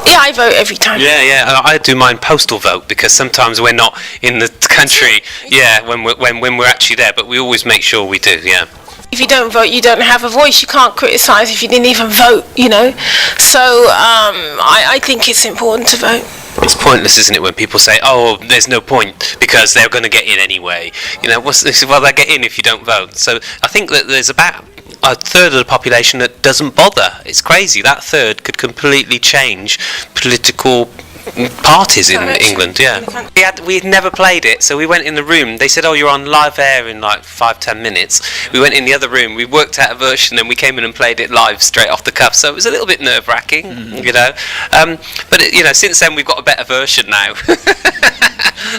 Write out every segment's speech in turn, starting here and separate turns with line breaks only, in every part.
Yeah, I vote every time.
Yeah. I do mine postal vote because sometimes we're not in the country. Yeah, when we're actually there, but we always make sure we do. Yeah.
If you don't vote, you don't have a voice. You can't criticise if you didn't even vote, So I think it's important to vote.
It's pointless, isn't it, when people say, "Oh, there's no point because they're going to get in anyway." Well, they get in if you don't vote. So I think that there's about a third of the population that doesn't bother. It's crazy. That third could completely change political parties in England. We'd never played it, so we went in the room. They said, "Oh, you're on live air in like 5-10 minutes." We went in the other room, we worked out a version, and we came in and played it live straight off the cuff. So it was a little bit nerve-wracking, But since then we've got a better version now.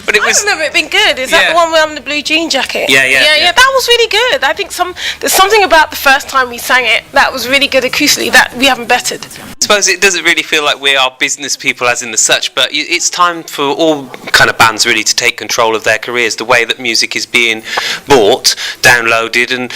But it was.
I remember it being good. Is that the one with the blue jean jacket?
Yeah.
That was really good. I think there's something about the first time we sang it that was really good acoustically that we haven't bettered.
I suppose it doesn't really feel like we are business people as in the such, but it's time for all kind of bands really to take control of their careers, the way that music is being bought, downloaded, and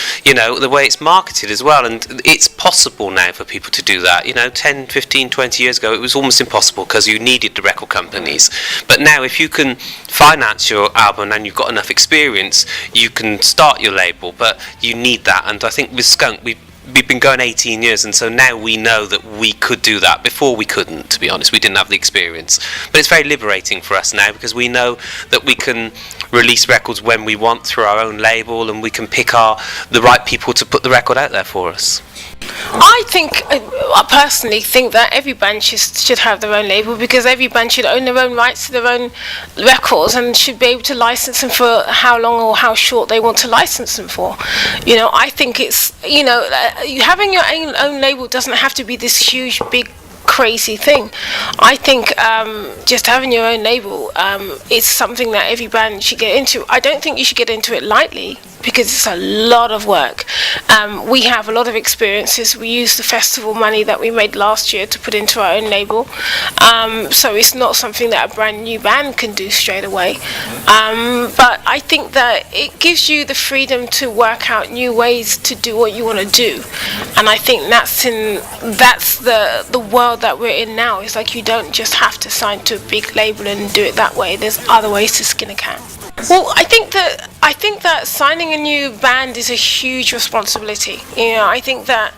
the way it's marketed as well. And it's possible now for people to do that. 10, 15, 20 years ago it was almost impossible because you needed the record companies. But now if you can finance your album and you've got enough experience, you can start your label, but you need that. And I think with Skunk we've been going 18 years, and so now we know that we could do that. Before we couldn't, to be honest. We didn't have the experience. But it's very liberating for us now because we know that we can release records when we want through our own label, and we can pick the right people to put the record out there for us.
I personally think that every band should have their own label, because every band should own their own rights to their own records and should be able to license them for how long or how short they want to license them for. I think it's, having your own label doesn't have to be this huge, big, crazy thing. I think just having your own label is something that every band should get into. I don't think you should get into it lightly, because it's a lot of work. We have a lot of experiences. We used the festival money that we made last year to put into our own label. So it's not something that a brand new band can do straight away. But I think that it gives you the freedom to work out new ways to do what you want to do. And I think that's the world that we're in now. It's like you don't just have to sign to a big label and do it that way. There's other ways to skin a cat. Well, I think that signing a new band is a huge responsibility. I think that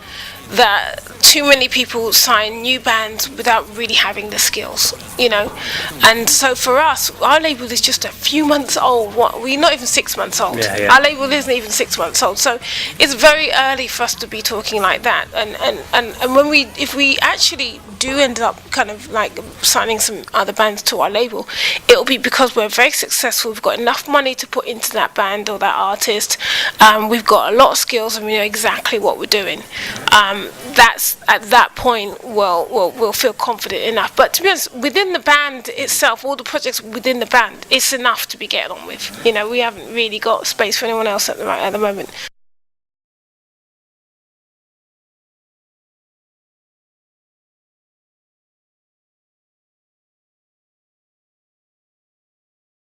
too many people sign new bands without really having the skills, and so for us, our label is just a few months old. We're not even 6 months old. Our label isn't even 6 months old, so it's very early for us to be talking like that. And if we actually do end up kind of like signing some other bands to our label, it'll be because we're very successful. We've got enough money to put into that band or that artist. We've got a lot of skills and we know exactly what we're doing. That's at that point we'll feel confident enough. But to be honest, within the band itself, all the projects within the band, it's enough to be getting on with. We haven't really got space for anyone else at the moment.